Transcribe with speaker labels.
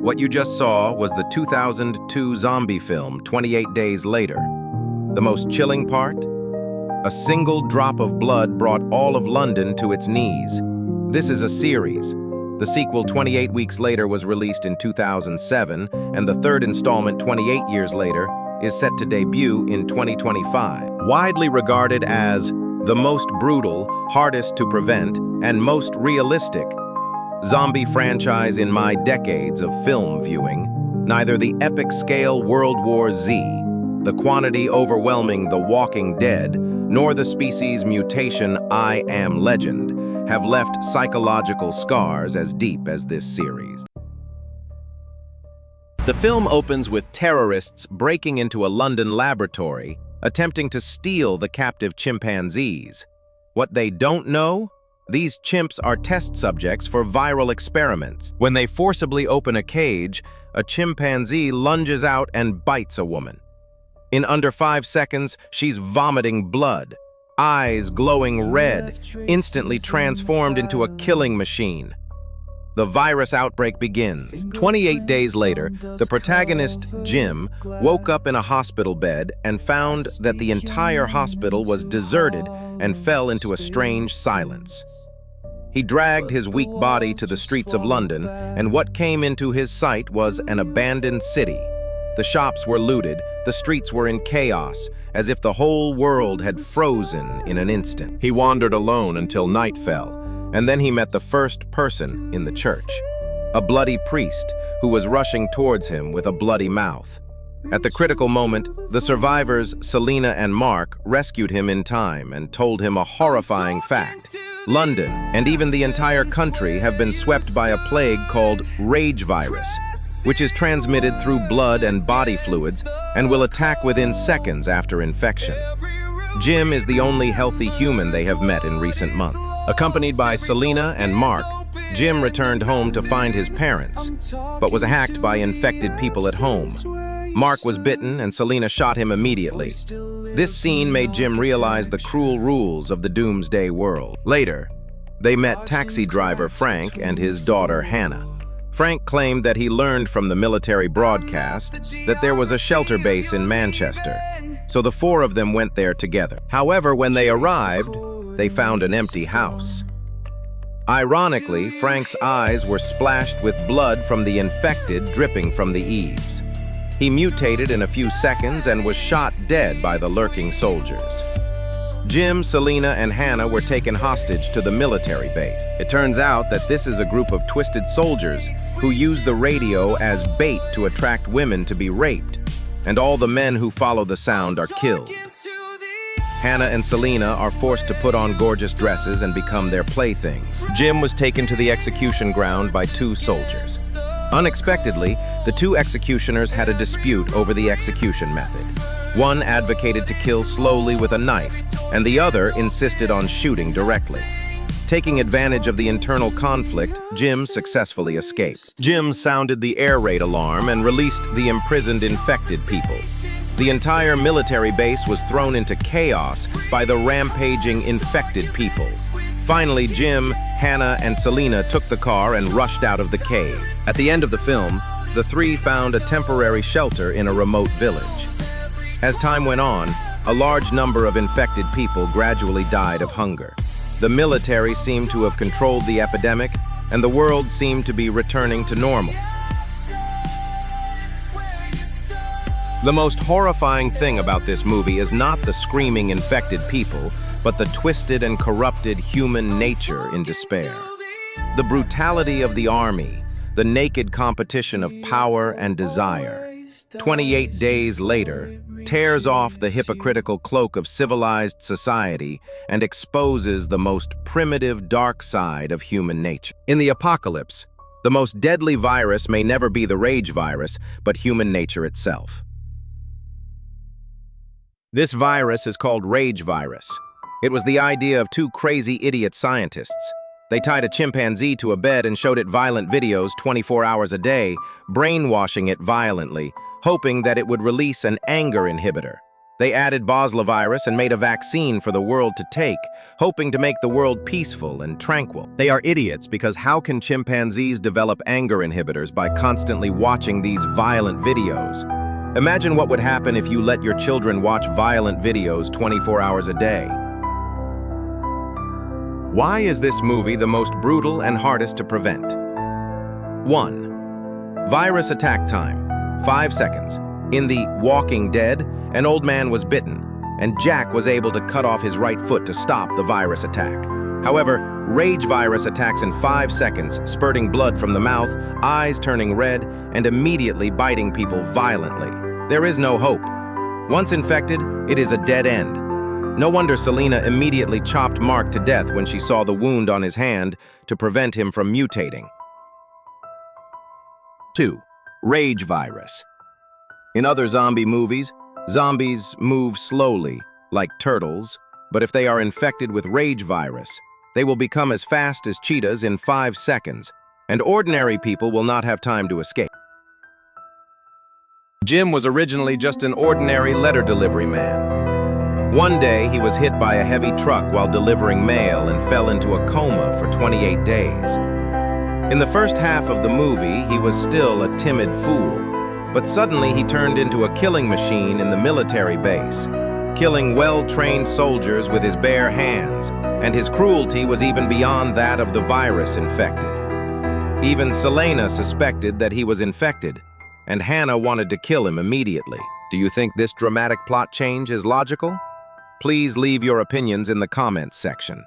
Speaker 1: What you just saw was the 2002 zombie film, 28 Days Later. The most chilling part? A single drop of blood brought all of London to its knees. This is a series. The sequel, 28 Weeks Later, was released in 2007, and the third installment, 28 Years Later, is set to debut in 2025. Widely regarded as the most brutal, hardest to prevent, and most realistic zombie franchise in my decades of film viewing, neither the epic-scale World War Z, the quantity overwhelming The Walking Dead, nor the species mutation I Am Legend have left psychological scars as deep as this series. The film opens with terrorists breaking into a London laboratory, attempting to steal the captive chimpanzees. What they don't know? These chimps are test subjects for viral experiments. When they forcibly open a cage, a chimpanzee lunges out and bites a woman. In under 5 seconds, she's vomiting blood, eyes glowing red, instantly transformed into a killing machine. The virus outbreak begins. 28 days later, the protagonist, Jim, woke up in a hospital bed and found that the entire hospital was deserted and fell into a strange silence. He dragged his weak body to the streets of London, and what came into his sight was an abandoned city. The shops were looted, the streets were in chaos, as if the whole world had frozen in an instant. He wandered alone until night fell, and then he met the first person in the church, a bloody priest who was rushing towards him with a bloody mouth. At the critical moment, the survivors, Selena and Mark, rescued him in time and told him a horrifying fact. London, and even the entire country, have been swept by a plague called rage virus, which is transmitted through blood and body fluids and will attack within seconds after infection. Jim is the only healthy human they have met in recent months. Accompanied by Selena and Mark, Jim returned home to find his parents, but was hacked by infected people at home. Mark was bitten and Selena shot him immediately. This scene made Jim realize the cruel rules of the doomsday world. Later, they met taxi driver Frank and his daughter Hannah. Frank claimed that he learned from the military broadcast that there was a shelter base in Manchester, so the four of them went there together. However, when they arrived, they found an empty house. Ironically, Frank's eyes were splashed with blood from the infected dripping from the eaves. He mutated in a few seconds and was shot dead by the lurking soldiers. Jim, Selena, and Hannah were taken hostage to the military base. It turns out that this is a group of twisted soldiers who use the radio as bait to attract women to be raped, and all the men who follow the sound are killed. Hannah and Selena are forced to put on gorgeous dresses and become their playthings. Jim was taken to the execution ground by 2 soldiers. Unexpectedly, the 2 executioners had a dispute over the execution method. One advocated to kill slowly with a knife, and the other insisted on shooting directly. Taking advantage of the internal conflict, Jim successfully escaped. Jim sounded the air raid alarm and released the imprisoned infected people. The entire military base was thrown into chaos by the rampaging infected people. Finally, Jim, Hannah, and Selena took the car and rushed out of the cave. At the end of the film, the 3 found a temporary shelter in a remote village. As time went on, a large number of infected people gradually died of hunger. The military seemed to have controlled the epidemic, and the world seemed to be returning to normal. The most horrifying thing about this movie is not the screaming infected people, but the twisted and corrupted human nature in despair. The brutality of the army, the naked competition of power and desire. 28 Days Later tears off the hypocritical cloak of civilized society and exposes the most primitive dark side of human nature. In the apocalypse, the most deadly virus may never be the rage virus, but human nature itself. This virus is called rage virus. It was the idea of 2 crazy idiot scientists. They tied a chimpanzee to a bed and showed it violent videos 24 hours a day, brainwashing it violently, hoping that it would release an anger inhibitor. They added virus and made a vaccine for the world to take, hoping to make the world peaceful and tranquil. They are idiots because how can chimpanzees develop anger inhibitors by constantly watching these violent videos? Imagine what would happen if you let your children watch violent videos 24 hours a day. Why is this movie the most brutal and hardest to prevent? 1. Virus attack time, 5 seconds. In The Walking Dead, an old man was bitten, and Jack was able to cut off his right foot to stop the virus attack. However, rage virus attacks in 5 seconds, spurting blood from the mouth, eyes turning red, and immediately biting people violently. There is no hope. Once infected, it is a dead end. No wonder Selena immediately chopped Mark to death when she saw the wound on his hand to prevent him from mutating. 2. Rage virus. In other zombie movies, zombies move slowly, like turtles, but if they are infected with rage virus, they will become as fast as cheetahs in 5 seconds, and ordinary people will not have time to escape. Jim was originally just an ordinary letter delivery man. One day, he was hit by a heavy truck while delivering mail and fell into a coma for 28 days. In the first half of the movie, he was still a timid fool. But suddenly he turned into a killing machine in the military base, killing well-trained soldiers with his bare hands, and his cruelty was even beyond that of the virus infected. Even Selena suspected that he was infected, and Hannah wanted to kill him immediately. Do you think this dramatic plot change is logical? Please leave your opinions in the comments section.